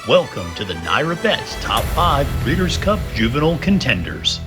Welcome to the NYRA Bets Top 5 Breeders' Cup Juvenile Contenders.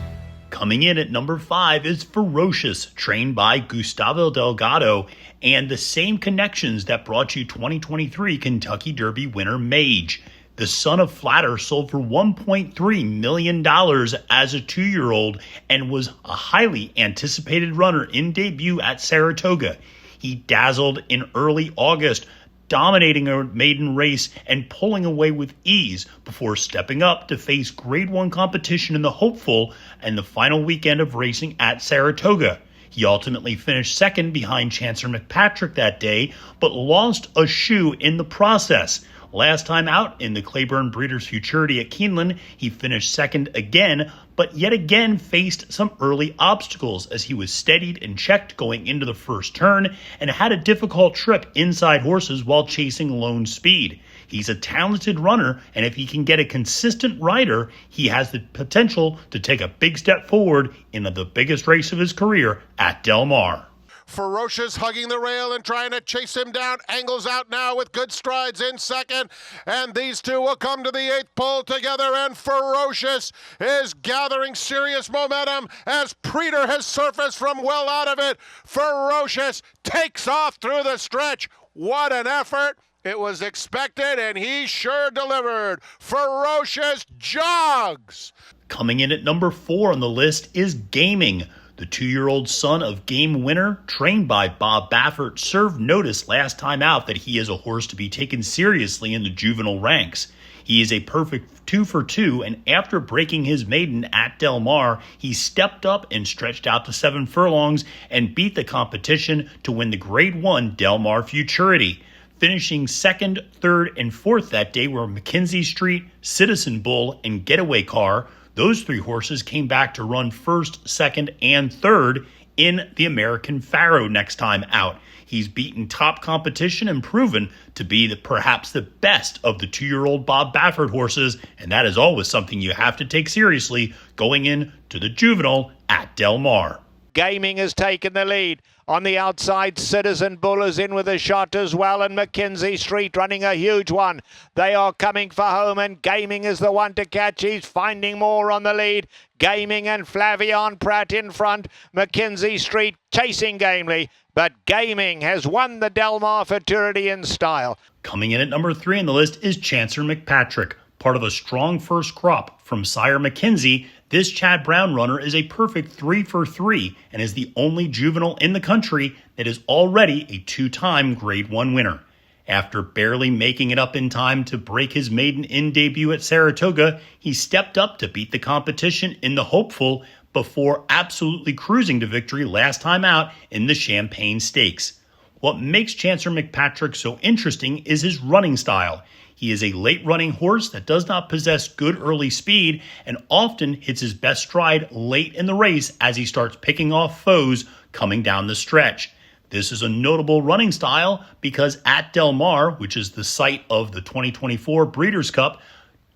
Coming in at number 5 is Ferocious, trained by Gustavo Delgado, and the same connections that brought you 2023 Kentucky Derby winner Mage. The son of Flatter sold for $1.3 million as a 2-year-old and was a highly anticipated runner in debut at Saratoga. He dazzled in early August, dominating a maiden race and pulling away with ease before stepping up to face Grade 1 competition in the Hopeful and the final weekend of racing at Saratoga. He ultimately finished second behind Chancer McPatrick that day, but lost a shoe in the process. Last time out in the Claiborne Breeders' Futurity at Keeneland, he finished second again, but yet again faced some early obstacles as he was steadied and checked going into the first turn and had a difficult trip inside horses while chasing lone speed. He's a talented runner, and if he can get a consistent rider, he has the potential to take a big step forward in the biggest race of his career at Del Mar. Ferocious hugging the rail and trying to chase him down. Angles out now with good strides in second. And these two will come to the 8th pole together. And Ferocious is gathering serious momentum as Preeter has surfaced from well out of it. Ferocious takes off through the stretch. What an effort. It was expected, and he sure delivered. Ferocious jogs. Coming in at number 4 on the list is Gaming. The 2-year-old son of Game Winner, trained by Bob Baffert, served notice last time out that he is a horse to be taken seriously in the juvenile ranks. He is a perfect 2 for 2, and after breaking his maiden at Del Mar, he stepped up and stretched out to 7 furlongs and beat the competition to win the Grade 1 Del Mar Futurity. Finishing 2nd, 3rd, and 4th that day were Mackenzie Street, Citizen Bull, and Getaway Car. Those 3 horses came back to run 1st, 2nd, and 3rd in the American Pharaoh next time out. He's beaten top competition and proven to be perhaps the best of the 2-year-old Bob Baffert horses, and that is always something you have to take seriously going into the juvenile at Del Mar. Gaming has taken the lead. On the outside, Citizen Bull is in with a shot as well, and Mackenzie Street running a huge one. They are coming for home, and Gaming is the one to catch. He's finding more on the lead. Gaming and Flavion Pratt in front. Mackenzie Street chasing gamely, but Gaming has won the Del Mar Futurity in style. Coming in at number 3 on the list is Chancer McPatrick. Part of a strong first crop from Sire Mackenzie, this Chad Brown runner is a perfect 3 for 3 and is the only juvenile in the country that is already a 2-time Grade 1 winner. After barely making it up in time to break his maiden debut at Saratoga, he stepped up to beat the competition in the Hopeful before absolutely cruising to victory last time out in the Champagne Stakes. What makes Chancer McPatrick so interesting is his running style. He is a late-running horse that does not possess good early speed and often hits his best stride late in the race as he starts picking off foes coming down the stretch. This is a notable running style because at Del Mar, which is the site of the 2024 Breeders' Cup,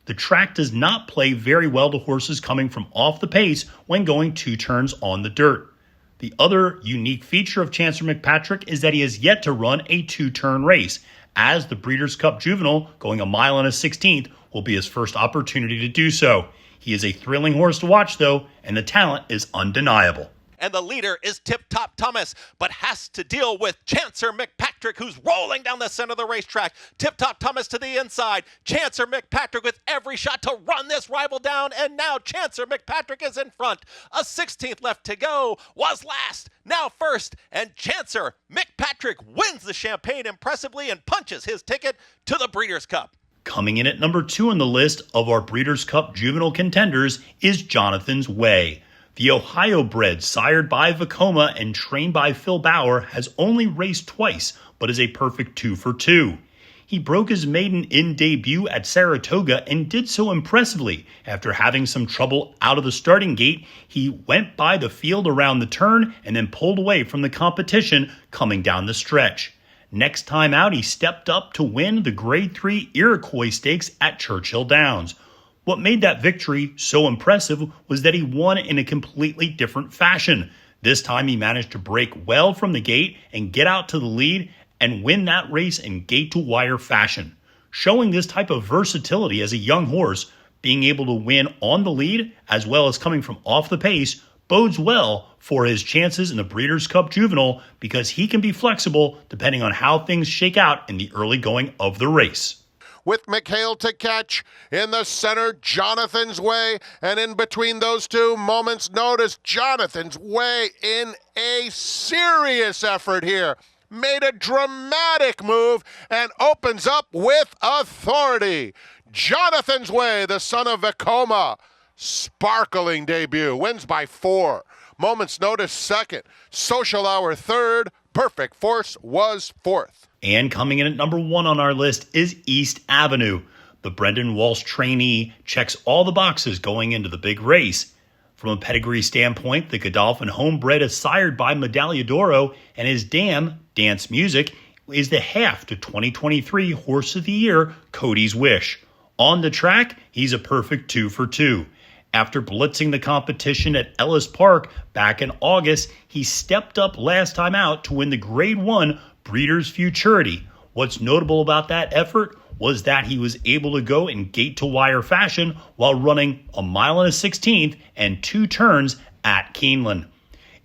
the track does not play very well to horses coming from off the pace when going 2 turns on the dirt. The other unique feature of Chancer McPatrick is that he has yet to run a 2-turn race, as the Breeders' Cup Juvenile, going 1 mile and a 16th, will be his first opportunity to do so. He is a thrilling horse to watch, though, and the talent is undeniable. And the leader is Tip Top Thomas, but has to deal with Chancer McPatrick, who's rolling down the center of the racetrack. Tip Top Thomas to the inside. Chancer McPatrick with every shot to run this rival down, and now Chancer McPatrick is in front. A 16th left to go. Was last, now first, and Chancer McPatrick wins the Champagne impressively and punches his ticket to the Breeders' Cup. Coming in at number 2 on the list of our Breeders' Cup Juvenile Contenders is Jonathan's Way. The Ohio-bred, sired by Vekoma and trained by Phil Bauer, has only raced twice, but is a perfect 2 for 2. He broke his maiden debut at Saratoga and did so impressively. After having some trouble out of the starting gate, he went by the field around the turn and then pulled away from the competition coming down the stretch. Next time out, he stepped up to win the Grade 3 Iroquois Stakes at Churchill Downs. What made that victory so impressive was that he won in a completely different fashion. This time he managed to break well from the gate and get out to the lead and win that race in gate-to-wire fashion. Showing this type of versatility as a young horse, being able to win on the lead as well as coming from off the pace, bodes well for his chances in the Breeders' Cup Juvenile because he can be flexible depending on how things shake out in the early going of the race. With McHale to catch in the center, Jonathan's Way, and in between those two, Moments Notice, Jonathan's Way in a serious effort here. Made a dramatic move and opens up with authority. Jonathan's Way, the son of Vekoma, sparkling debut, wins by 4. Moments Notice second, Social Hour third, Perfect Force was fourth. And coming in at number 1 on our list is East Avenue. The Brendan Walsh trainee checks all the boxes going into the big race. From a pedigree standpoint, the Godolphin homebred is sired by Medaglia d'Oro, and his dam, Dance Music, is the half to 2023 Horse of the Year, Cody's Wish. On the track, he's a perfect 2 for 2. After blitzing the competition at Ellis Park back in August, he stepped up last time out to win the Grade 1 Breeders' Futurity. What's notable about that effort was that he was able to go in gate-to-wire fashion while running a 1.16 miles and 2 turns at Keeneland.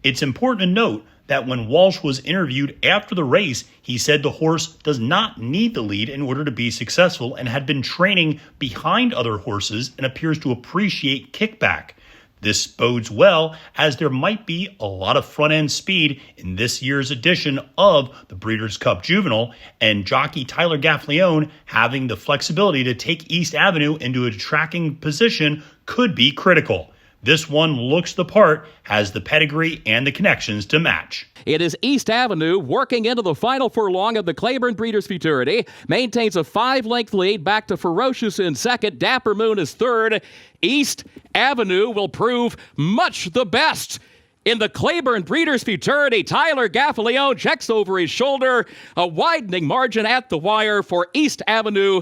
It's important to note that when Walsh was interviewed after the race, he said the horse does not need the lead in order to be successful and had been training behind other horses and appears to appreciate kickback. This bodes well as there might be a lot of front-end speed in this year's edition of the Breeders' Cup Juvenile, and jockey Tyler Gaffalione having the flexibility to take East Avenue into a tracking position could be critical. This one looks the part, has the pedigree and the connections to match. It is East Avenue working into the final furlong of the Claiborne Breeders' Futurity. Maintains a 5-length lead back to Ferocious in second. Dapper Moon is third. East Avenue will prove much the best in the Claiborne Breeders' Futurity. Tyler Gaffalione checks over his shoulder. A widening margin at the wire for East Avenue